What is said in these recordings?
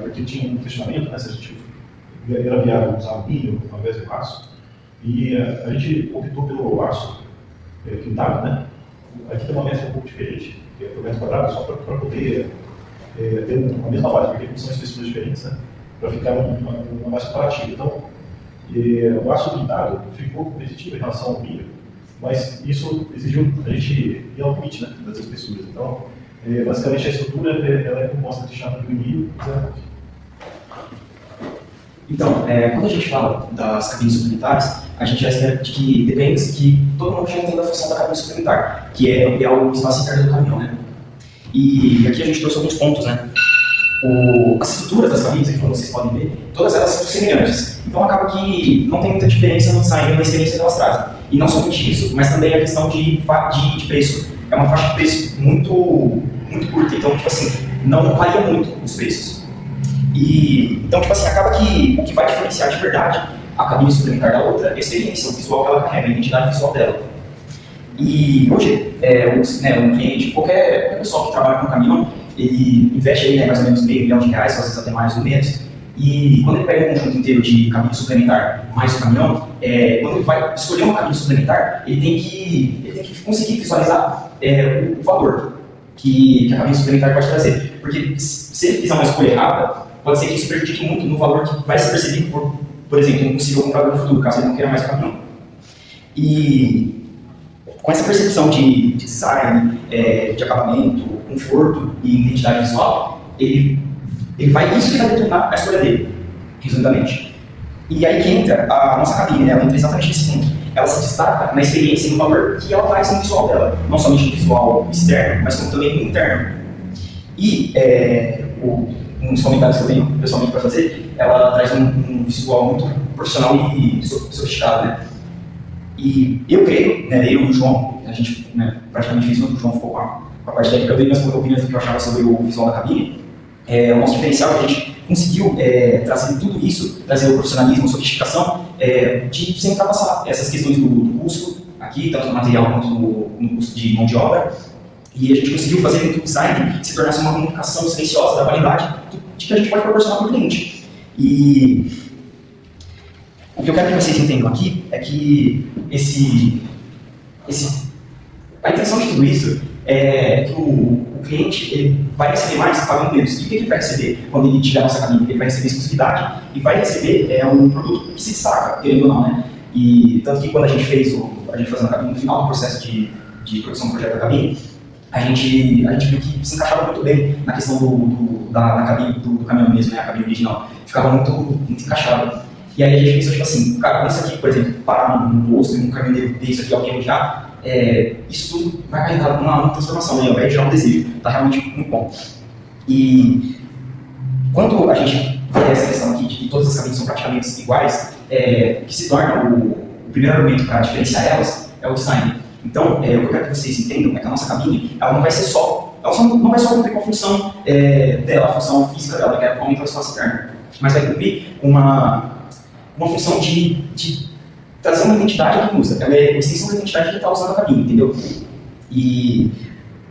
porque tinha um questionamento, né, se a gente era viável usar o milho ao invés do aço, e a gente optou pelo aço pintado, né? Aqui tem uma mescla um pouco diferente, que é por metro quadrado, só para poder ter a mesma base, porque são espessuras diferentes, né? Para ficar uma base comparativa. Então, o aço pintado ficou competitivo em relação ao milho, mas isso exigiu a gente ir ao limite, né, das espessuras. Então, basicamente a estrutura ela é composta de chapa de milho e zero. Então, quando a gente fala das cabines suplementares, a gente já espera de que depende que todo mundo já entenda a função da cabine suplementar, que é ampliar o espaço interno do caminhão, né? E aqui a gente trouxe alguns pontos, né? As estruturas das cabines, aqui como vocês podem ver, todas elas são semelhantes. Então acaba que não tem muita diferença no design e na experiência que elas trazem. E não somente isso, mas também a questão de preço. É uma faixa de preço muito curta, então, tipo assim, não varia muito os preços. E, então, tipo assim, acaba que o que vai diferenciar de verdade a cabine suplementar da outra é a experiência, o visual que ela carrega, a identidade visual dela. E hoje, um cliente, qualquer pessoa que trabalha com caminhão, ele investe aí, mais ou menos R$500 mil, às vezes até mais ou menos, e quando ele pega um conjunto inteiro de cabine suplementar mais o caminhão, quando ele vai escolher uma cabine suplementar, ele tem que conseguir visualizar o valor que a cabine suplementar pode trazer. Porque se ele fizer uma escolha errada, pode ser que isso prejudique muito no valor que vai ser percebido por exemplo, um possível comprador no futuro, caso ele não queira mais o caminhão. E com essa percepção de design, de acabamento, conforto e identidade visual, isso que vai determinar a escolha dele, resumidamente. E aí que entra a nossa cabine, né? Ela entra exatamente nesse ponto. Ela se destaca na experiência e no valor que ela traz no visual dela, não somente no visual externo, mas como também no interno. E um dos comentários que eu tenho pessoalmente para fazer, ela traz um visual muito profissional e sofisticado, né? E eu creio, né, eu e o João, a gente praticamente fez tudo, o João ficou com a parte técnica, eu dei minhas opiniões do que eu achava sobre o visual da cabine. O nosso diferencial é que a gente conseguiu trazer tudo isso, trazer o profissionalismo, a sofisticação, sem ultrapassar essas questões do custo, aqui, tanto no material quanto no custo de mão de obra. E a gente conseguiu fazer com que o design se tornasse uma comunicação silenciosa da qualidade de que a gente pode proporcionar para o cliente. E o que eu quero que vocês entendam aqui é que a intenção de tudo isso é que o cliente ele vai receber mais pagando menos. E o que ele vai receber quando ele tiver a nossa cabine? Ele vai receber exclusividade e vai receber um produto que se destaca, querendo ou não, né? E tanto que quando a gente fazendo a cabine, no final do processo de produção do projeto da cabine, a gente viu que se encaixava muito bem na questão da cabine do caminhão mesmo, né? A cabine original. Ficava muito encaixada. E aí a gente pensou, tipo assim, cara, quando isso aqui, por exemplo, parar num posto e um caminhoneiro desse aqui, alguém já, isso tudo vai carregar uma transformação, né? Vai gerar um desejo. Tá realmente muito bom. E quando a gente vê essa questão aqui de que todas as cabines são praticamente iguais, o que se torna o primeiro argumento para diferenciar elas é o design. Então, o que eu quero que vocês entendam é que a nossa cabine, ela não vai ser não vai só cumprir com a função dela, a função física dela, que é aumentar o espaço interno, mas vai cumprir uma função de trazer uma identidade a quem usa. Ela é a extensão da identidade de quem está usando a cabine, entendeu? E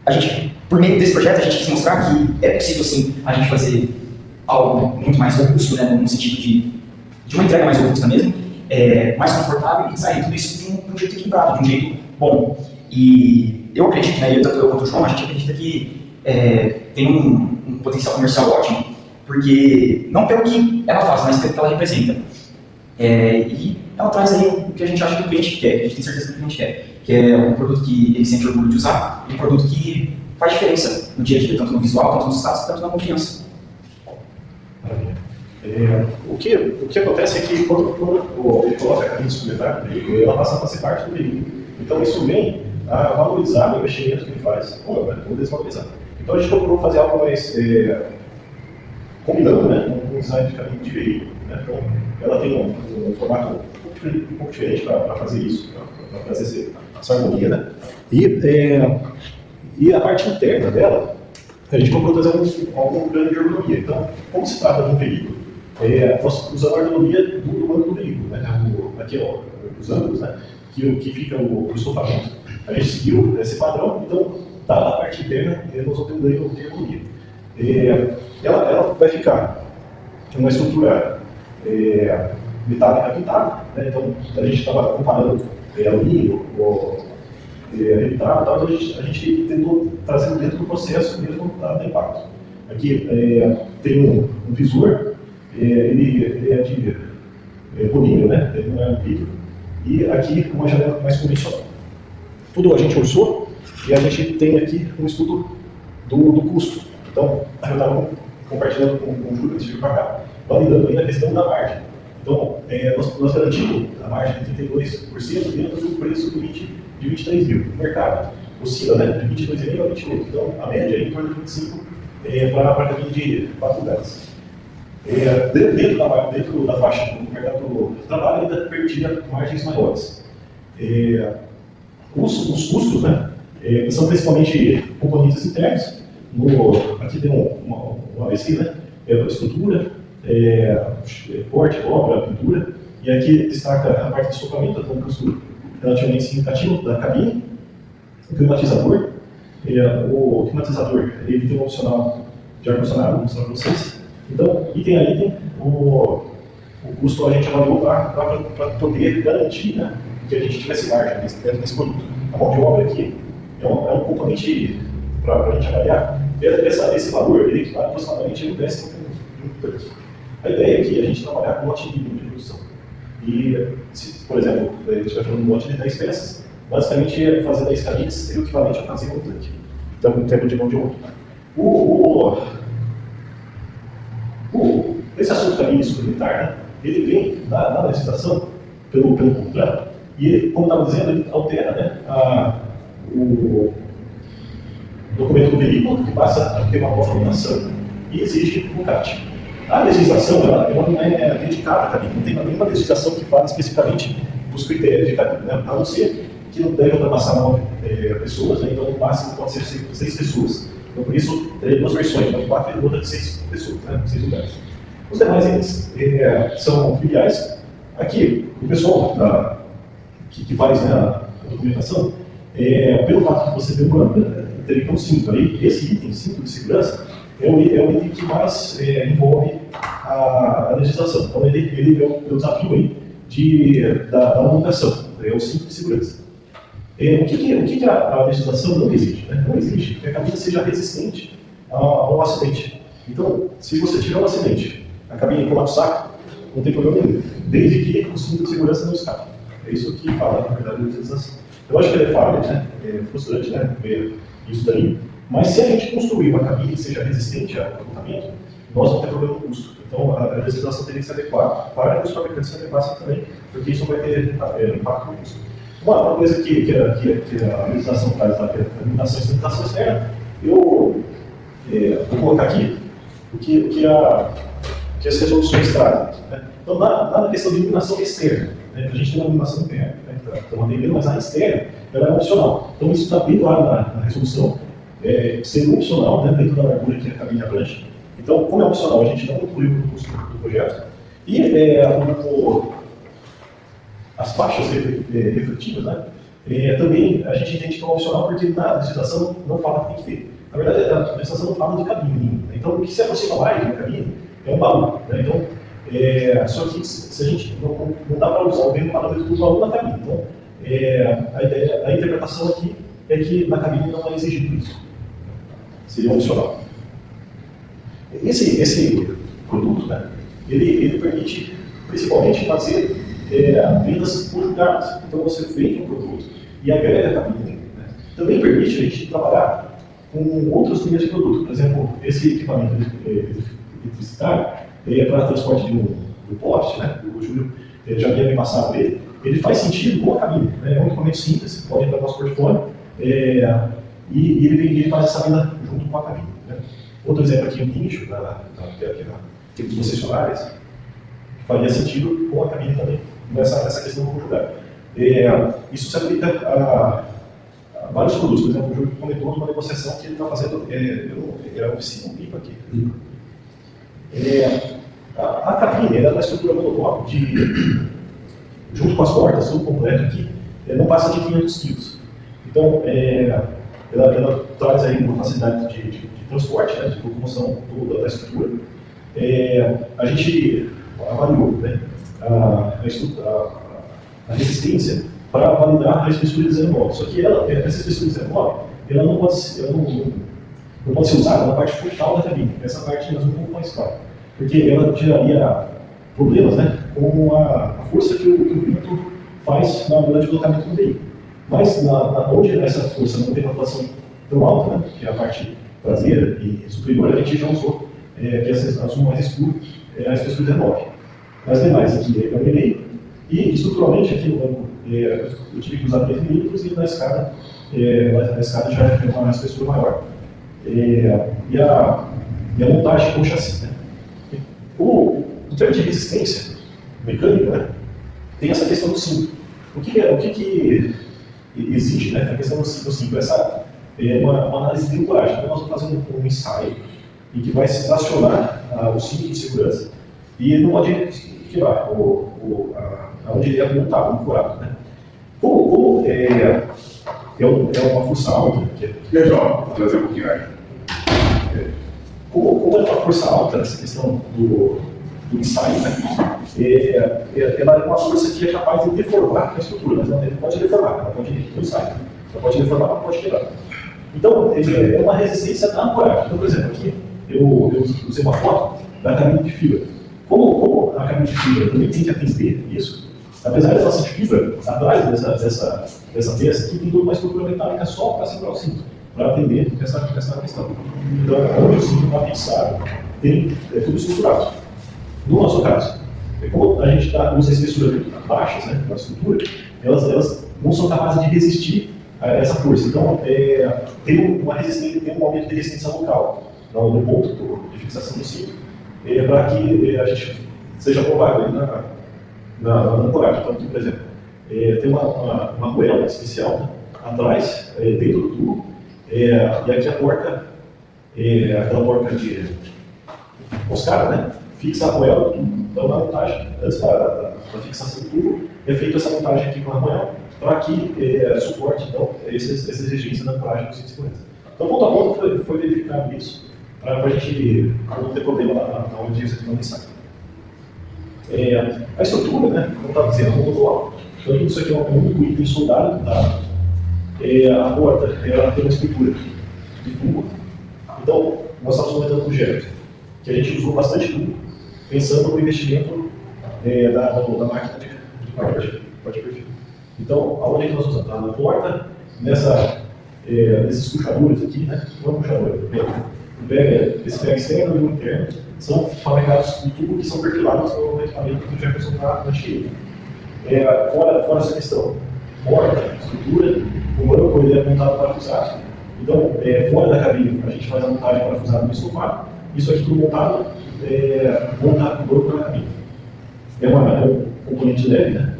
a gente, por meio desse projeto, a gente quis mostrar que é possível, sim, a gente fazer algo muito mais robusto, né, no sentido de uma entrega mais robusta mesmo, mais confortável e sair tudo isso de um jeito equilibrado, de um jeito bom. E eu acredito, né, tanto eu quanto o João, a gente acredita que tem um potencial comercial ótimo, porque não pelo que ela faz, mas pelo que ela representa. E ela traz aí o que a gente acha que o cliente quer, que a gente tem certeza que o cliente quer, que é um produto que ele sente orgulho de usar, e um produto que faz diferença no dia a dia, tanto no visual, tanto no status, tanto na confiança. O que acontece é que quando ele coloca a cabine suplementar, ela passa a fazer parte do veículo. Então isso vem a valorizar o investimento que ele faz. Vamos desvalorizar. Então a gente procurou fazer algo mais combinando, né, um design de cabine de veículo. Né? Então ela tem um formato um pouco diferente para fazer isso, para fazer essa harmonia. Né? E a parte interna dela, a gente procurou trazer algum grande de ergonomia. Então, como se trata de um veículo, nós usamos a ergonomia do banco do veículo, né? Aqui, ó, os ângulos, né? que fica o estofamento. A gente seguiu esse padrão, então, da parte interna, nós obtemos a ergonomia. ela vai ficar uma estrutura metálica pintada, né? Então a gente estava comparando alumínio ou revidrado, então a gente tentou trazer dentro do processo mesmo da impacto. Aqui tem um visor, ele é de polímero, né? Ele não é um vidro, e aqui uma janela mais convencional. Tudo a gente orçou e a gente tem aqui um estudo do custo. Então, eu estava compartilhando com o Júlio, antes de vir para cá, validando aí a questão da margem. Então, nós garantimos a margem de 32% dentro do preço de 23 mil. O mercado oscila, né, de 22 mil a 28. Então, a média é em torno de 25 para a cabine de 4 lugares. Dentro da faixa do mercado do trabalho, ainda permitia margens maiores. Os custos, né, são principalmente componentes internos. Aqui tem um ABC, né, estrutura, porte, obra, pintura, e aqui destaca a parte de estofamento, então um custo relativamente significativo da cabine, o climatizador. O climatizador ele tem um opcional de ar-condicionado, vou mostrar para vocês. Então, item a item, o custo a gente avaliou para poder garantir, né, que a gente tivesse margem dentro desse produto. A mão de obra aqui é um componente para a gente avaliar. Esse valor ele equivale aproximadamente a 1/10 de um tanque. A ideia é que a gente trabalhar com lote mínimo de produção. E, se, por exemplo, a gente vai falando de um lote de 10 peças, basicamente fazer 10 cabines seria o equivalente a fazer um tanque. Então, em termos de mão de obra. Esse assunto cabine suplementar, né, ele vem da legislação pelo contrato, e ele, como estava dizendo, ele altera, né, o documento do veículo, que passa a ter uma nova formação e exige um CAT. A legislação ela não é dedicada à cabine, não tem nenhuma legislação que fale especificamente dos critérios de cabine, né, a não ser que não deve ultrapassar 9 pessoas, né, então o máximo pode ser 6 pessoas. Então, por isso, teria duas versões, uma de 4 e outra de 6 pessoas, né, 6 lugares. Os demais eles são filiais. Aqui, o pessoal que faz, né, a documentação, pelo fato de você ter um âmbito, teria que ter um cinto aí. Esse item, cinto de segurança, é o item que mais envolve a legislação. Então, ele é o desafio aí da homologação, é o cinto de segurança. O que a legislação não exige? Né? Não exige que a cabine seja resistente a um acidente. Então, se você tiver um acidente, a cabine colapsar, não tem problema nenhum, desde que o cinto de segurança não escape. É isso que fala, na verdade, a legislação. Eu acho que é falha, né? É frustrante, né, ver isso daí, mas se a gente construir uma cabine que seja resistente ao capotamento, nós não temos problema no custo. Então, a legislação teria que se adequar para que os fabricantes se adequassem também, porque isso vai ter impacto no custo. Uma coisa que a legislação traz lá, que é a limitação e sustentação externa, eu vou colocar aqui o que as resoluções trazem. Né? Então, na questão de iluminação externa, né? A gente tem uma iluminação interna, né? Então, mas a externa ela é opcional. Então, isso está bem claro na resolução, sendo opcional, né, dentro da largura que a cabine abrange. Então, como é opcional, a gente não incluiu no custo do projeto. E as faixas refletivas, né, também a gente entende que é opcional porque na legislação não fala que tem que ter. Na verdade, a legislação não fala de cabine. Então, o que se aproxima mais de uma cabine é um baú. Né? Então, só que se a gente não dá para usar o mesmo parâmetro do baú na cabine. Então, a interpretação aqui é que na cabine não é exigido isso. Seria opcional. Esse produto, né, ele permite principalmente fazer vendas conjugadas. Então você vende um produto e agrega a cabine. Né? Também permite a gente trabalhar com outros linhas de produto. Por exemplo, esse equipamento eletricitário é para transporte do poste, né? O Júlio já havia me passado ele faz sentido com a cabine. Né? É um equipamento simples, pode entrar no nosso portfólio e ele faz essa venda junto com a cabine. Né? Outro exemplo aqui, o nicho, das concessionárias, faria sentido com a cabine também, nessa questão do conjugado. Isso se aplica a vários produtos. Por exemplo, o Júlio comentou de uma negociação que ele está fazendo, era oficina, um pipa aqui. A cabine, ela é uma estrutura monobloco junto com as portas, tudo completo aqui, não passa de 500 quilos. Então, ela traz aí uma facilidade de transporte, né, de locomoção da estrutura. A gente avaliou, né, a resistência para validar a espessura de 0,9. Só que essa espessura de 0,9, ela não pode ser usada na parte frontal da cabine. Essa parte nós não mais claro, porque ela geraria problemas, né, com a força que o vento faz na hora de deslocamento do veículo. Mas onde essa força não tem uma atuação tão alta, né, que é a parte traseira e superior, a gente já usou que essa azul mais escuro é a espessura 19. Nas demais aqui é o meio, e estruturalmente aqui no banco eu tive que usar 3 milímetros e na escada já é uma espessura maior. E a montagem com o chassi. Né? Em termos de resistência mecânica, né, tem essa questão do cinto. O que exige, né, a questão do cinto? Essa é uma análise de ancoragem. Então nós vamos fazer um ensaio em que vai se tracionar o cinto de segurança e não pode tirar onde ele é montado, ancorado. Né? Como é uma força alta, Vou trazer um pouquinho aí. Como é uma força alta, essa questão do ensaio, né? Ela é uma força que é capaz de deformar a estrutura, mas ela pode deformar, ela pode deformar, ela pode quebrar. Então, é uma resistência à ancoragem. Então, por exemplo, aqui eu usei uma foto da cabine de fibra. Como a cabine de fibra também tem que atender isso, apesar dela ser de fibra, atrás dessa peça aqui tem toda uma estrutura metálica só para segurar o cinto, para atender essa questão. Então, onde o cinto está fixado, tem tudo estruturado. No nosso caso, como a gente usa espessuras baixas, né, na estrutura, elas não são capazes de resistir a essa força. Então, tem um aumento de resistência local no ponto de fixação do cinto, para que a gente seja aprovado aí na ancoragem. Então, aqui, por exemplo, tem uma argoela especial, né, atrás, dentro do tubo, e aqui a porca, aquela porca de moscada, né, fixa a argoela. Então, na montagem, antes da fixação do tubo, é feita essa montagem aqui com a argoela, para que suporte então, essa exigência da ancoragem do cinto de segurança. Então, ponto a ponto, foi verificado isso, para a gente não ter problema na hora de executar o ensaio. A estrutura, né, como estava dizendo, é um modular. Então, isso aqui é um único item soldado. A porta ela tem uma estrutura de tubo. Então, nós estamos comentando com o Gerson que a gente usou bastante tubo, pensando no investimento da máquina de corte perfil. Então, aonde é que nós usamos? Na porta, nesses puxadores aqui, né? Não é puxador, esse pega externo e o interno são fabricados em tubo que são perfilados no equipamento que o Jefferson está adquirindo. Fora essa questão, porta, estrutura, o banco ele é montado parafusado. Então, fora da cabine, a gente faz a montagem parafusada no estofado. Isso aqui tudo montado no banco da cabine. É um componente leve, né?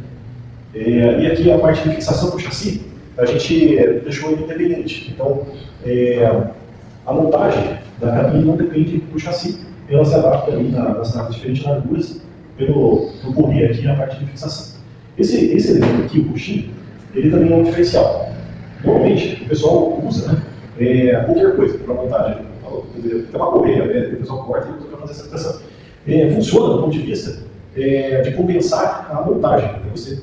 E aqui a parte de fixação do chassi, a gente deixou ele independente. Então, a montagem da cabine não depende do chassi, ela se adapta ali nas diferentes larguras pelo correr aqui a parte de fixação. Esse elemento aqui, o buchinho, ele também é um diferencial. Normalmente, o pessoal usa, né, qualquer coisa para montagem. Tem uma correia, o pessoal corta e usa para fazer essa fixação. Funciona do ponto de vista de compensar a montagem. Então, você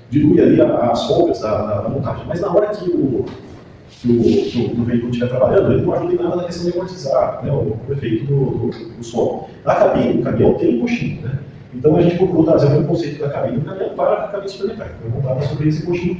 dilui ali as folgas da montagem. Mas na hora que o veículo estiver trabalhando, ele não ajuda em nada na questão de amortizar, né, o efeito do solo. Na cabine, o caminhão tem coxinho, né? Então a gente procurou trazer o mesmo conceito da cabine do caminhão para a cabine suplementar. Foi montada sobre esse coxinho.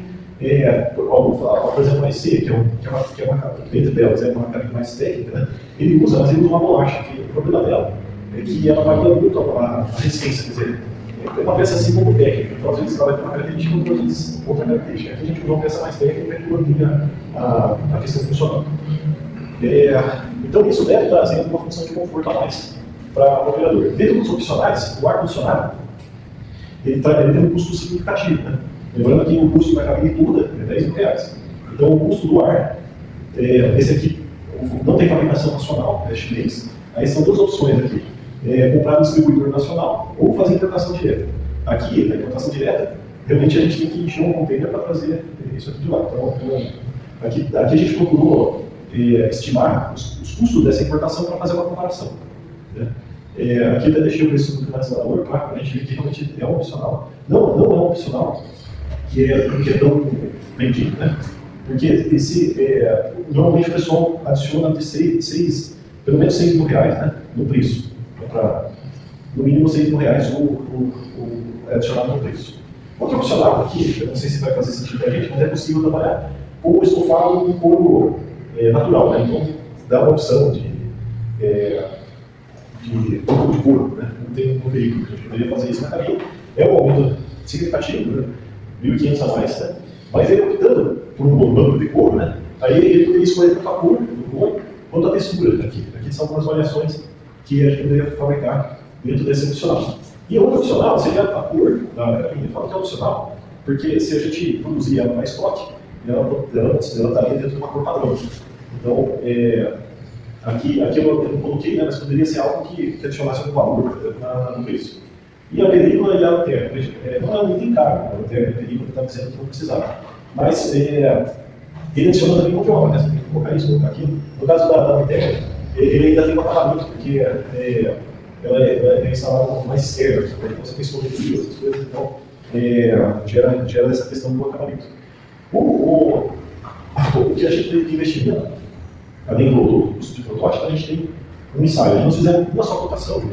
Por exemplo, a IC, que é uma cabine, dentro delas é uma cabine mais técnica, né? Ele usa uma bolacha, que o problema dela é que ela varia muito a resistência, quer dizer, é uma peça assim como técnica, então às vezes ela vai ter uma característica, outras vezes outra característica. Aqui a gente usou uma peça mais técnica que mantém a questão funcional. Então isso deve trazer uma função de conforto a mais para o operador. Dentro dos opcionais, o ar-condicionado ele tem um custo significativo, né? Lembrando que o custo da cabine toda é R$10.000. Então o custo do ar, esse aqui não tem fabricação nacional, é chinês. Aí são duas opções aqui. Comprar no distribuidor nacional ou fazer importação direta. Aqui, na importação direta, realmente a gente tem que encher um container para trazer isso aqui de lá. Então, Aqui a gente procurou estimar os custos dessa importação para fazer uma comparação. Né? Aqui eu deixei o preço do climatizador, claro, para a gente ver que realmente é um opcional. Não é um opcional que é tão vendido, né? Porque normalmente o pessoal adiciona de pelo menos R$6.000, né, no preço. No mínimo R$6.000 adicionado no preço. Outro opcional aqui, eu não sei se vai fazer sentido para a gente, mas é possível trabalhar com o estofado com couro natural, né? Então dá uma opção de couro, né? Não tem no veículo, a gente poderia fazer isso na cabine. É um aumento significativo, né? R$1.500 a mais, né? Mas ele optando por um banco de couro, né? Aí ele poderia escolher tanto a cor do couro quanto a textura aqui. Aqui são algumas variações que a gente poderia fabricar dentro desse opcional. E outro opcional seria a cor da cabine. Fala que é opcional, porque se a gente produzir ela mais estoque, ela estaria dentro de uma cor padrão. Então, aqui eu não coloquei, né, mas poderia ser algo que adicionasse algum valor no preço. E a película e a lanterna, não é um item caro, a lanterna e a película está dizendo que não precisava. Mas ele adiciona também mão de obra, né? Você tem que colocar isso, colocar aquilo. No caso da lanterna, ele ainda tem um acabamento, porque ela é instalada com mais externa, então você tem escorreria, essas coisas, então gera essa questão do acabamento. O que a gente tem que investir, além do custo de protótipo, a gente tem um ensaio. Nós fizemos uma só cotação,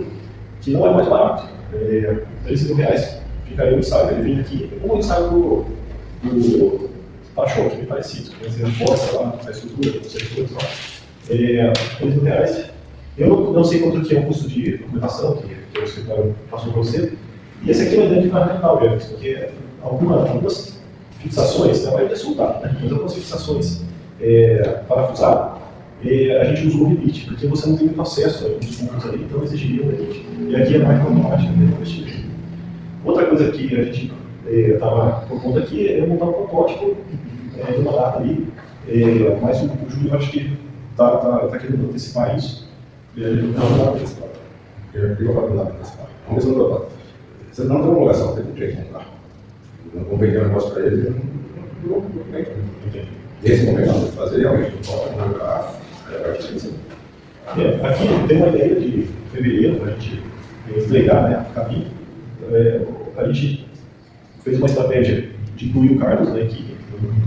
que não é mais barato. R$13.000 ficaria o ensaio. Ele vem aqui, como o ensaio do para-choque, bem parecido. Você reforça lá, a estrutura, não sei o que, R$13.000. Eu não sei quanto que é o custo de documentação que o escritório passou para você. E esse aqui é uma ideia de ferramental, porque algumas fixações, a maioria é soldado, né? Mas algumas fixações parafusadas, a gente usa o rebite, porque você não tem muito acesso aos pontos ali, então exigiria o rebite. E aqui é mais automático, né? Outra coisa que a gente estava por conta aqui é montar um protótipo de uma data ali, mas o Júlio acho que está querendo antecipar isso. Não dá para antecipar. Eu digo para não antecipar. Vamos ver se não dá. Você não tem homologação, tem jeito de comprar. Não convém um negócio para ele, não tem. Esse momento não tem que fazer, realmente, não pode colocar. Aqui tem uma ideia de fevereiro para a gente entregar, né, o caminho. A gente fez uma estratégia de incluir o Carlos na equipe,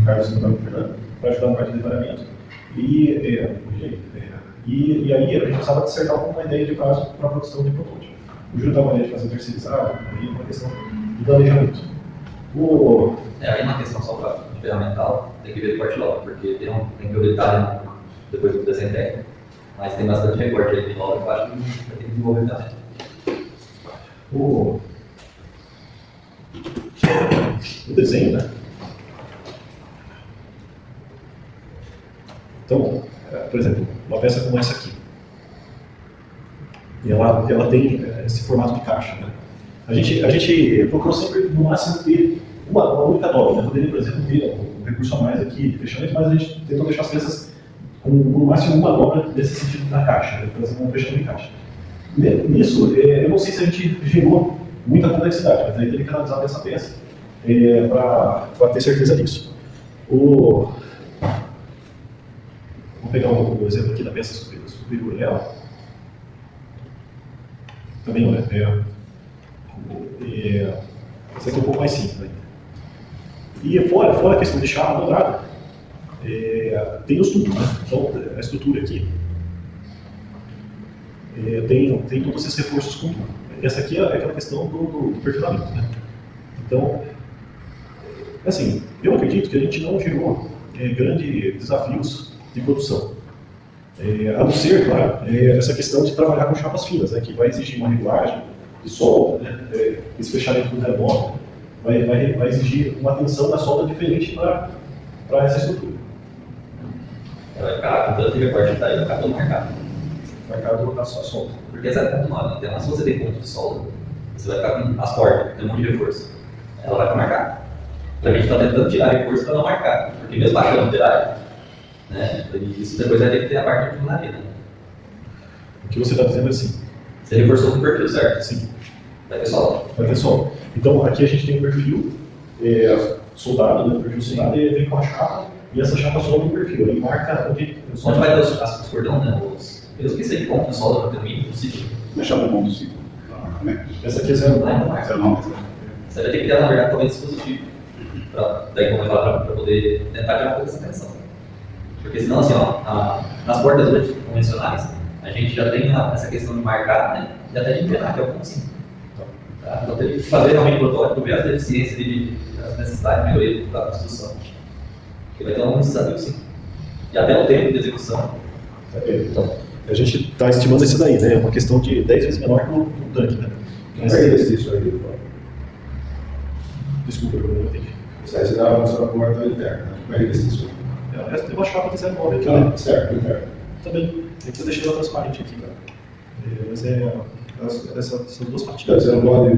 o Carlos e o Fernando, para ajudar no parte de detalhamento. E aí a gente precisava acertar uma ideia de prazo para a produção de protótipo. O Júlio estava de fazer terceirizado, aí uma questão de planejamento. Aí uma questão só para ferramental, tem que ver o corte logo, porque tem que ver o detalhe depois do desenho técnico. Mas tem bastante recorte aí de logo que eu acho que vai ter que desenvolver também. O desenho, né? Então, por exemplo, uma peça como essa aqui. E ela tem esse formato de caixa, né? A gente procurou sempre, no máximo, ter uma única dobra, né? Poderia, por exemplo, ter um recurso a mais aqui de fechamento, mas a gente tentou deixar as peças com no máximo uma dobra nesse sentido da caixa, né? Fazer um fechamento de caixa. Nisso, eu não sei se a gente gerou muita complexidade, mas aí teria que analisar essa peça para ter certeza disso. Vou pegar um exemplo aqui da peça superior dela. Também, olha, essa aqui é um pouco mais simples. Né? E fora a questão de chapa dobrada, tem os tubos, né? Então, a estrutura aqui tem todos esses reforços com tubo. Essa aqui é aquela questão do perfilamento, né? Então, assim, eu acredito que a gente não gerou grandes desafios de produção. A não ser, claro, essa questão de trabalhar com chapas finas, né, que vai exigir uma regulagem de solda, né, esse fechamento do remoto, vai exigir uma atenção da solda diferente para essa estrutura. Vai ficar com tanto de recorte que está aí, vai ficar todo marcado. Marcado na sua solda. Porque essa é ponto 9, então se você tem ponto de solda, você vai ficar com as portas, tem um monte de reforço. Ela vai ficar marcada. Então a gente está tentando tirar reforço para não marcar, porque mesmo baixando o tirar, né, isso depois vai ter que ter a parte de fundaria, né? O que você está dizendo é assim? Você reforçou com o perfil, certo? Sim. Vai ter solda. Vai ter solda. Então aqui a gente tem um perfil soldado, né? Perfil soldado, e vem com a chapa e essa chapa sobe no perfil, aí marca onde... Onde vai ter os cordões, né? Eu esqueci de ponto de solda para ter o mínimo possível. Deixar no ponto 5. Essa aqui é 0,9. Você vai ter que criar, na verdade, talvez dispositivo. Daí, como eu falar, para poder tentar criar um pouco essa tensão. Porque senão, assim, ó, nas portas hoje convencionais, a gente já tem essa questão de marcar, né? E até de entrenar, que é o ponto 5. Tá? Então, tem que fazer realmente o protótipo, ver as deficiências, as necessidades de melhoria da construção. Que vai ter um desafio, sim. E até o tempo de execução. Então, a gente está estimando isso daí, né? É uma questão de 10 vezes menor que o tanque, né? Mas é isso aí, Desculpa, eu não entendi. isso aí você dá uma só porta interna, como é que é isso? Tem uma chapa de 0,9 aqui, né? Certo, interno. Também. Tem que deixar ela transparente aqui, cara. Mas essas duas Então, partilhas. você não pode,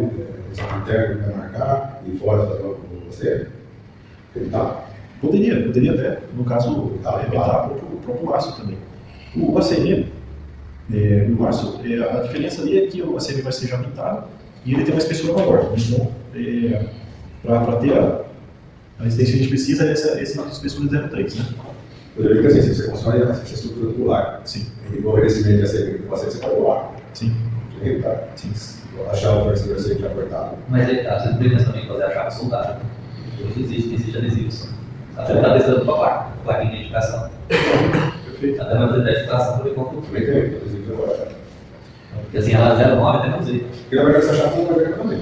esse interno vai marcar e fora da com você? Ele tá? Poderia até, no caso, arrebentar o próprio aço também. O ACM, o aço, a diferença ali é que o ACM vai ser já pintado e ele tem uma espessura maior. Então, para ter a resistência que a gente precisa é essa espessura de 0,3, né? Poderia que assim, você constrói essa estrutura tubular. Sim. E com o revestimento de ACM que você pode doar. Sim. Tá? Sim. Achar o fornecedor já cortado. Mas aí, às vezes, tem também fazer a chave soldada. Hoje existe adesivos. Até está testando com a plaquinha de identificação. Perfeito. Até vai fazer teste de tração para ver quanto. Também tem, inclusive, agora. Porque assim, ela 0,9 até não sei. Porque na verdade essa chave não vai ver também.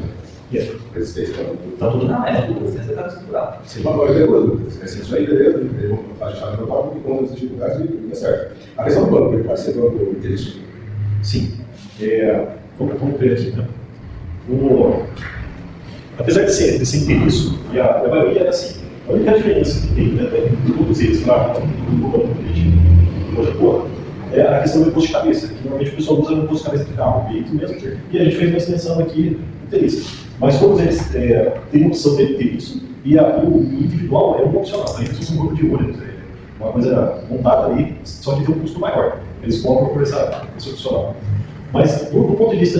Yeah. Resistência. Tá tudo Não, é tudo, você está estrutural. Sim, mas agora tem duas dúvidas. Isso aí, beleza, eu faço a chave no palco e quando as dificuldades e certo. A questão do banco, ele pode ser banco do interesse. Sim. Vamos ver aqui, né? Apesar de ser isso, e a maioria é assim, a única diferença que tem, né, de todos eles, claro, é a questão do imposto de cabeça, que normalmente o pessoal usa no imposto de cabeça de carro, veículo mesmo, e a gente fez uma extensão aqui interesse. Mas todos eles têm a opção de ter isso, e o individual é um opcional, eles usam um grupo de olho, uma coisa montada ali, só que tem um custo maior, eles compram por esse opcional. Mas, do ponto de vista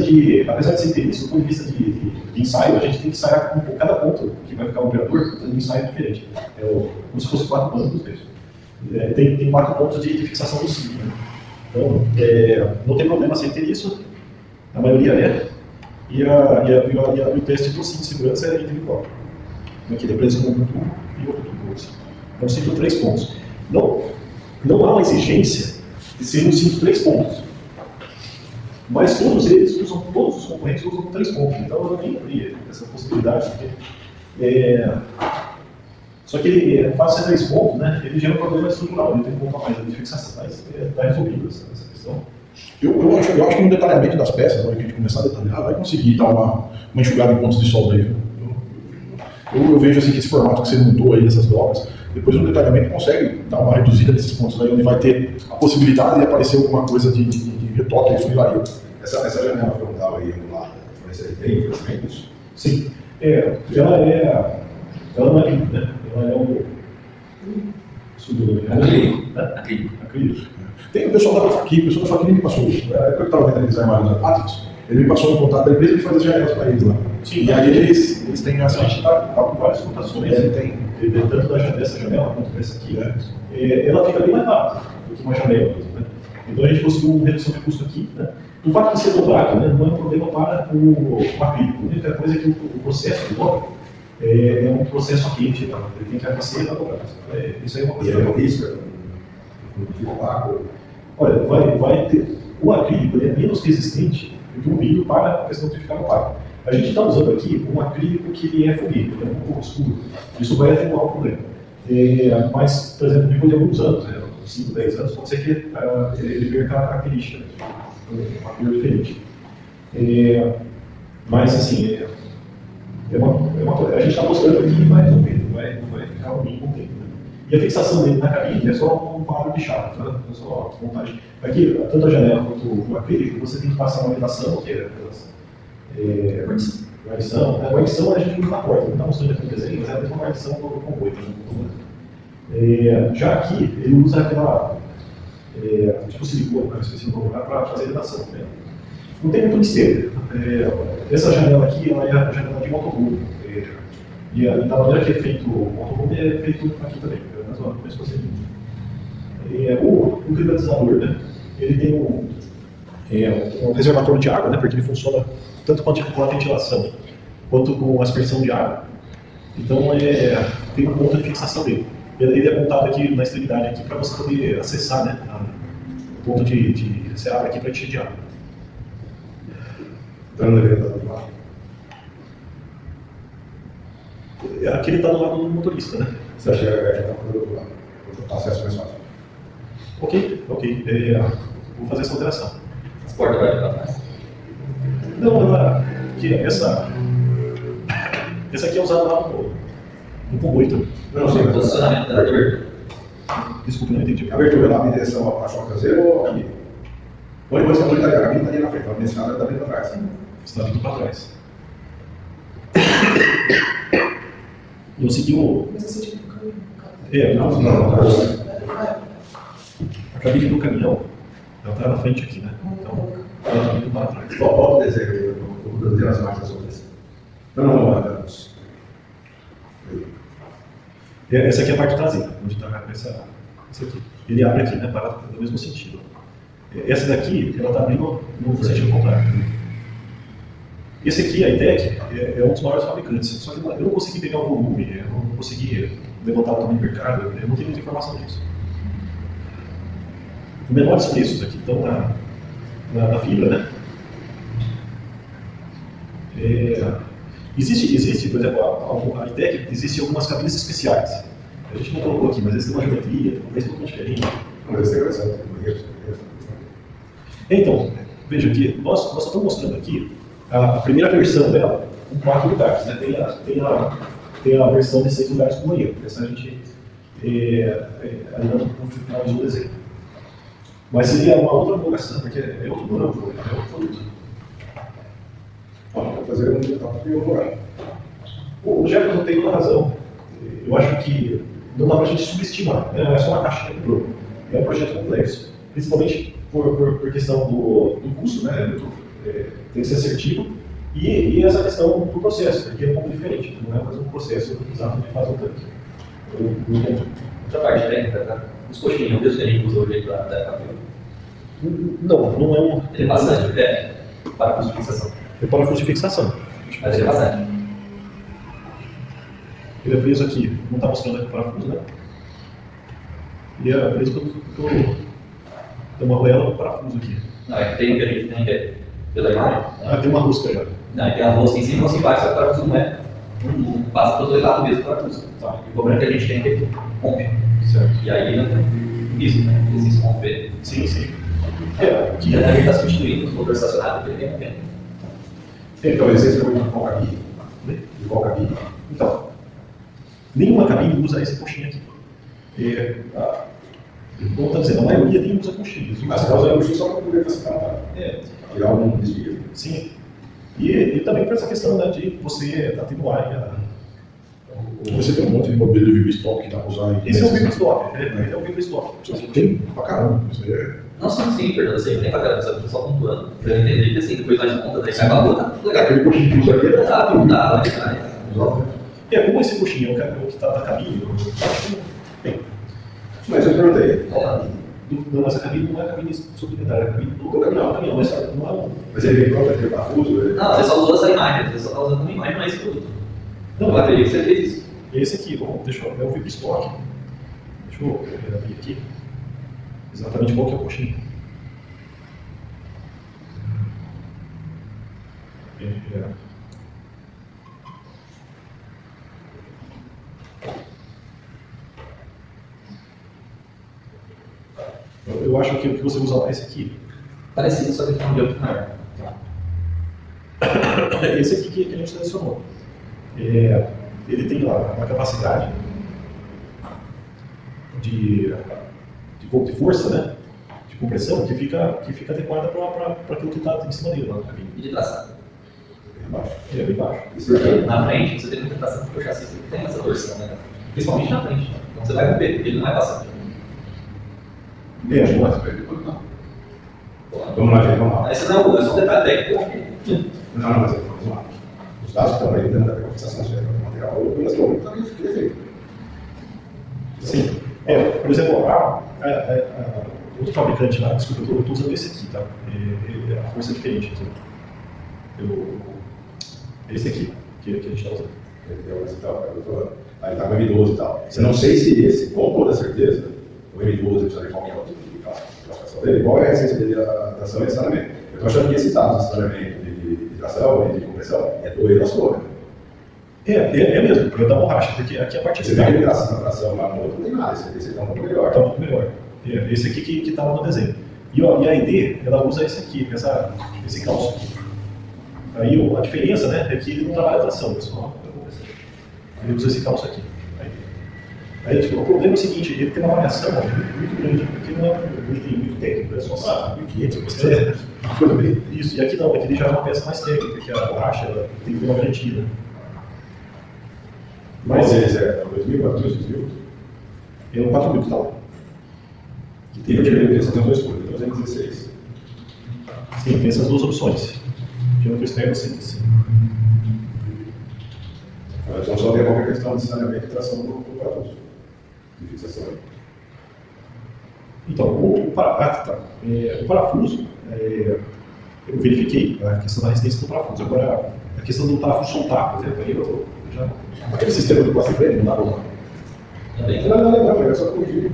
apesar de ser interesse, do ponto de vista de ensaio, a gente tem que ensaiar com cada ponto que vai ficar o operador, um ensaio diferente. Como se fosse 4 bancos mesmo. Tem 4 pontos de fixação do ciclo. Né? Então, não tem problema sem ter isso, a maioria é. E o teste do cinto de segurança é individual. Aqui, depois com um tubo e outro tubo. Assim. Então, cinto 3 pontos. Não há uma exigência de ser um cinto 3 pontos. Mas todos os concorrentes usam 3 pontos, então eu nem abri essa possibilidade. Só que ele faz 3 pontos, né? Ele gera um problema estrutural, ele tem um ponto a mais de fixação, mas está resolvido essa questão. Eu acho que no detalhamento das peças, na hora que a gente começar a detalhar, vai conseguir dar uma enxugada em pontos de solda aí. Eu vejo assim que esse formato que você montou aí, dessas dobras, depois no detalhamento consegue dar uma reduzida nesses pontos aí, onde vai ter a possibilidade de aparecer alguma coisa de retoque e funilaria. Essa janela frontal aí, angular, fornecer bem, infelizmente, isso. Ela não é limpa, né? Ela é um acrílico. Tem o pessoal da Faqui, o pessoal da Faqui me passou. Eu estava vendo aqueles armários da Patris, ele me passou um contato da empresa que faz as janelas para eles lá. Sim, e aí eles têm essa. A gente está com várias cotações, tanto dessa janela quanto dessa aqui. Ela fica bem mais rápida do que uma janela mesmo, né? Então a gente conseguiu uma redução de custo aqui, né? O fato de ser dobrado, né, não é um problema para o acrílico. A única coisa é que o processo de dobra é um processo a quente, tá? Ele tem que aquecer e dobrar. Isso aí é uma coisa. E é um risco, não fica opaco. Olha, vai ter. O acrílico é menos resistente do que o vidro para a questão de ficar opaco. A gente está usando aqui um acrílico que ele é foguete, ele é um pouco escuro. Isso vai atenuar o problema. Mas, por exemplo, depois de alguns anos, 5, 10 anos, pode ser que ele perca a característica, uma cor diferente. Mas, assim, a gente está mostrando aqui e vai resolver, não vai ficar ruim com o tempo. Né? E a fixação dele na cabine é só um quadro de chave, tá? É só montagem. Aqui, tanto a janela quanto o acrílico, você tem que passar uma vedação, que é guarnição. A guarnição a gente usa na porta, não está mostrando aqui no desenho, mas é a mesma guarnição do comboio. Já aqui, ele usa aquela tipo silicone, que eu esqueci de colocar, para fazer vedação. Né? Não tem muito mistério. Essa janela aqui ela é a janela de motorhome. E da maneira que é feito o motorhome, é feito aqui também, mas ó, depois você o climatizador, né? Ele tem um reservatório de água, né? Porque ele funciona tanto com a ventilação quanto com a aspersão de água. Então tem um ponto de fixação dele. Ele é montado aqui na extremidade aqui para você poder acessar, né? O ponto de você abre aqui para encher de água. Então não deveria estar do lado. Aqui ele está do lado do motorista, né? Você acha que está do lado? O acesso mais fácil. Ok. Vou fazer essa alteração. As portas vai para trás. Não, essa aqui é usada lá no comboio. Não, sim, mas Posicionamento da abertura. Desculpa, não entendi. a abertura lá, a direção a choque traseiro ou a cabine? Ou depois que a mulher está ali, a cabine está ali na frente, a nesse lado está bem para trás. Está vindo para trás. E eu segui o. Mas esse tipo de caminho. A cabine do caminhão, ela está na frente aqui, né? Então, ela está vindo para trás. Volta o desenho, eu vou as marcas outras. Não. Essa aqui é a parte traseira, onde está essa aqui. Ele abre aqui, né? Para no mesmo sentido. Essa daqui, ela está abrindo no sentido contrário. Esse aqui, a ITEC, é um dos maiores fabricantes. Só que eu não consegui pegar o volume, eu não consegui levantar o tamanho do mercado, eu não tenho muita informação disso. Os menores preços aqui estão na fibra, né? Existe, por exemplo, a ITEC, existem algumas cabines especiais. A gente não colocou aqui, mas eles têm uma geometria, talvez um pouco diferente. Mas esse é engraçado. Então, veja que nós só estamos mostrando aqui a primeira versão dela, com 4 lugares. Né? Tem a versão de 6 lugares com banheiro. Essa a gente ainda não finalizou o desenho. Mas seria uma outra homologação, porque é outro banco, é outro produto. Vou fazer um detalhe que eu vou. O Jefferson tem toda razão. Eu acho que não dá para a gente subestimar. É só uma caixinha de produto. É um projeto complexo. Principalmente por questão do custo, né? Tem que ser assertivo. E essa questão do processo, porque é um pouco diferente. Não é mais um processo exato de fazer um tanque. Outra parte técnica, tá? Os coxinhos, o que a gente usa hoje para a não é um. Ele é bastante, parafuso de fixação. É parafuso de fixação. Mas ele é bastante. Ele é preso aqui, não está mostrando aqui o parafuso, né? E é preso tem uma arruela no parafuso aqui. Não, é que tem o que a gente tem que é pela imagem. Tem uma rosca já. Não, tem a rosca em cima, rosca embaixo, o parafuso não é. Não passa para os dois lados mesmo o parafuso. Tá? E o problema é que a gente tem que romper. Certo. E aí não tem isso, né? Existe romper. Sim. Que a gente está substituindo os motores estacionados porque ele tem romper. Então, esse é o qual cabine? De qual cabine? Então, nenhuma cabine usa esse coxinha aqui. Como está dizendo, a maioria nem usa coxinha. Mas você está usando o coxinha só para poder facilitar, tirar algum desvio. Sim. E também para essa questão, né, de você estar tendo área. Você tem um monte de modelo de Vibra Stock que dá para usar. Esse é o Vibra Stock. É o Vibra Stock. Tem pra caramba. Isso aí é. Não, sim, Fernando, sempre tem pra caramba, só pontuando. Pra eu entender que assim, depois nós conta, daí sai pra boa, tá legal. Aquele coxinha que usa aqui é Como esse coxinha é o que está na cabine, bem. Mas eu perguntei. Não, mas a cabine não é a cabine suplementar, é a cabine do caminhão. Mas não é um. Mas ele vem pronto aquele parafuso? Não, você só usou essa imagem, você só tá usando uma imagem, não é esse produto. Não, Eu acredito que você fez isso. Esse aqui, deixa eu ver o Vibra Stock. Deixa eu abrir aqui. Exatamente qual que é o coxinha. Eu acho que o que você usa lá é esse aqui. Parecido, só que ele tá um diâmetro maior. Esse aqui que a gente selecionou. Ele tem lá uma capacidade de força, né? De compressão, que fica adequada para aquilo que está em cima dele lá na cabine. E de tração. É bem baixo. Na frente, você tem muita tração, porque o chassi tem essa torção, né? Principalmente na frente. Então você vai romper, porque ele não é bastante. Vamos lá, gente, vamos lá. Esse não é só um detalhe técnico. Não, mas vamos lá. Os dados que estão aí dentro da fixação do material, eu também fiquei feito. Sim. Por exemplo, outro fabricante lá, desculpa, eu estou usando esse aqui, tá? A força é diferente. Esse aqui, que a gente está usando. Aí está com o M12 e tal. Eu não sei se esse, com toda certeza, o M12 precisa de qualquer outra classificação dele, qual é a essência dele, a tração e estacionamento. Eu estou achando que esse dado de estacionamento, de tração e de compressão, é do erro da sua. É mesmo, é da borracha, porque aqui a parte Você tem a tração lá no outro, não tem nada, esse está um pouco melhor. Está um pouco melhor. Esse aqui que está lá no desenho. E a ID, ela usa esse aqui, esse calço aqui. Aí a diferença, né, é que ele não trabalha a tração, pessoal. Ele usa esse calço aqui. Aí tipo, o problema é o seguinte, ele tem uma variação muito grande, porque não é muito técnico, é só para 1.500. Isso, e aqui não, aqui ele já é uma peça mais técnica, que a borracha ela tem que ter uma garantia. Mas eles é 2.000, 4.000? É um 4.000, tá lá. E você tem dois coisas, 216. Sim, tem essas duas opções. Diâmetro externo sim. Nós vamos só ver qualquer questão de saneamento e tração do parafuso. De fixação. Então, o parafuso, eu verifiquei a questão da resistência do parafuso. Agora, a questão do parafuso soltar, por exemplo, aí eu já... Aquele sistema do plástico prêmio, não dá bom. Também. Não, é só corrigir.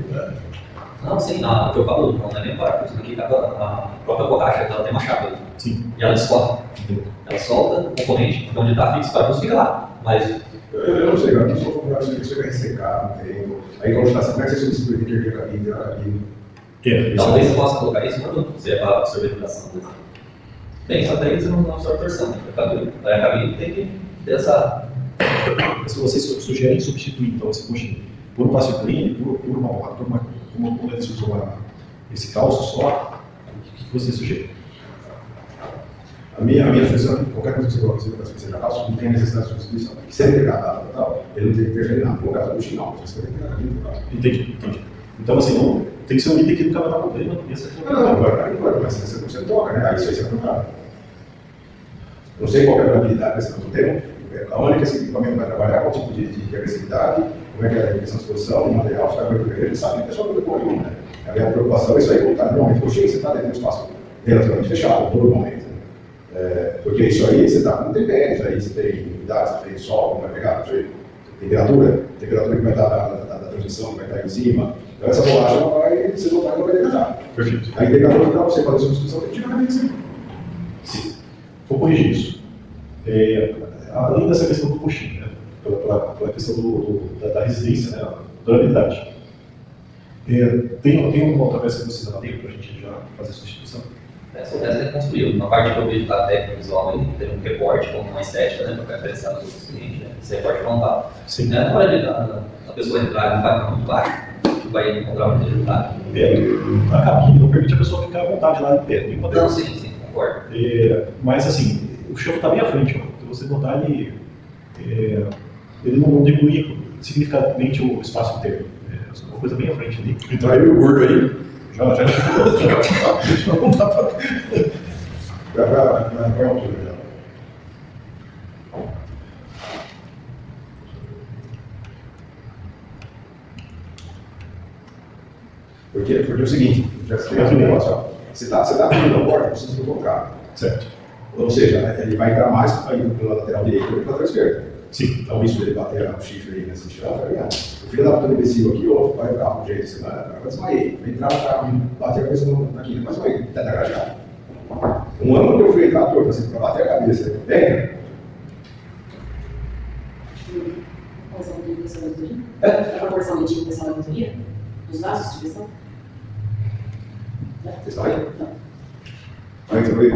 Não, sim, o que eu falo, não é nem parafuso, aqui a própria borracha, ela tem uma chave. Sim. E ela descola. Ela solta o componente, então onde está fixo, o parafuso fica lá. Mas eu não sei, agora se for comprar isso vai ressecar, não tem. Aí quando está, como é que você substitui energia da cabine? Talvez você possa colocar isso quando você vai absorver a vibração. Bem, só que aí você não absorve torção. A cabine tem que ter essa. Se vocês sugerem substituir então esse coxinho por um plástico clean, como eles usam esse calço só, o que você sugere? A minha sugestão, qualquer coisa que você coloque, se seja calço, não tem necessidade de substituição. Se ele pegar tal, ele não tem que interferir nada. No caso do coxinho, não. Você tem que pegar aquilo. Entendi. Então, assim, não, tem que ser um item que nunca vai dar problema. Não, mas você toca, né? Aí isso aí você vai comprar. Não sei qual é a probabilidade desse não tem. Aonde que esse equipamento vai trabalhar, qual tipo de agressividade, como é que é a questão de exposição, o material, os caras vão ele sabe que o pessoal não depois nenhum, né? A minha preocupação é isso aí, voltar. Normalmente, coxinha, você está dentro de um espaço relativamente fechado, todo momento. Porque isso aí, você está com TPS, aí você tem umidade, você tem sol, como vai pegar, temperatura que vai estar da transmissão, que vai estar em cima. Então essa borracha você não vai degradar. Perfeito. A temperatura para você fazer a substituição tem que tirar a cima. Sim. Vou corrigir isso. Além dessa questão do coxinho, né? Pela questão da resistência, né? Da durabilidade. Tem alguma outra peça que vocês avaliam para a gente já fazer a substituição? Essa peça é construída. Na parte que eu vejo da técnica visual, ele tem um recorte com uma estética, né, para diferenciar dos outros clientes, né? Esse recorte frontal. Sim. Na hora de a pessoa entrar e vai muito baixo, vai encontrar muita dificuldade. A cabine não permite a pessoa ficar à vontade lá em pé. Não, sim, concordo. Mas assim, o chão está bem à frente, ó. Se você notar, ele não diminui significativamente o espaço interno. É uma coisa bem à frente ali. Então aí o gordo aí. Já chegou. Não dá pra. Para a altura já. Porque é o seguinte, já tem aqui um negócio, ó. Você está abrindo a porta, você precisa colocar. Certo. Ou seja, ele vai entrar mais pela lateral direita do que pela lateral esquerda. Sim. Então isso ele bater o chifre aí nesse chão, tá ligado? O filho da puta imbecil aqui, ó, vai entrar com jeito, assim, vai desmaiar. Vai entrar no carro, bater a cabeça aqui, vai desmaiar, tá agachado. Um ano que eu fui entrar torto, assim, pra bater a cabeça, pega. Proporção de direção da autoria? A proporção de direção da autoria? Dos laços de direção? Vocês estão aí? Vai, você vai.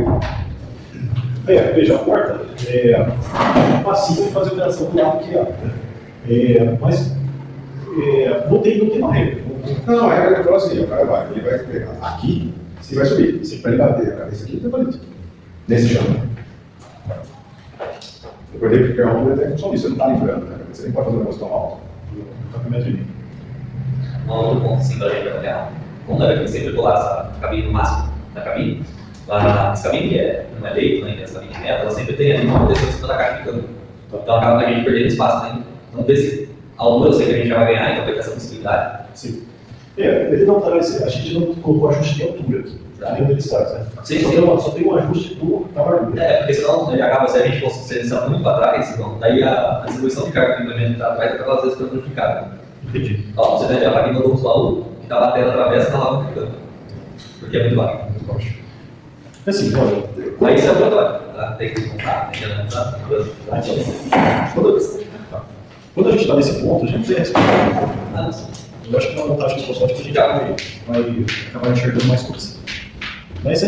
Veja, a porta é fácil de fazer operação do lado que há. Mas não tem uma regra. Não, a regra é assim, o cara ele vai pegar aqui, você vai subir. Para ele bater a cabeça aqui, ele vai bater. Nesse chão. Eu acordei porque a altura tem função disso, você não está livrando, né? Você nem pode fazer um negócio tão alto. Um outro ponto, sim, para a gente avaliar. Como deve ter sempre colar essa cabine no máximo da cabine, essa cabine que não é leito, né? Essa cabine reta, ela sempre tem ali uma proteção em cima da caixa de câmbio. Então acaba a gente perdendo espaço, né? Então, A altura eu sei que a gente já vai ganhar, então vai ter essa possibilidade. Sim. Ele não tá, a gente não colocou ajuste de altura aqui, tá? Dentro deles traz, né? Sim, só, sim. só tem um ajuste do cavalinho. Porque senão ele acaba, se a gente fosse selecionar muito para trás, então, daí a distribuição de carga que o implemento está atrás acaba às vezes ficando prejudicada. Entendi. Ó, você entendeu? Aqui mandou o aluno que está batendo através da alavanca de câmbio, porque é muito baixo. Muito baixo. Assim, olha. Aí isso é obrigatório, tá? Tem que contar, tem que analisar. Quando a gente está nesse ponto, a gente tem resposta. Ah, sim. Eu acho que é uma vantagem do protótipo, a gente vai acabar enxergando mais coisas. Mas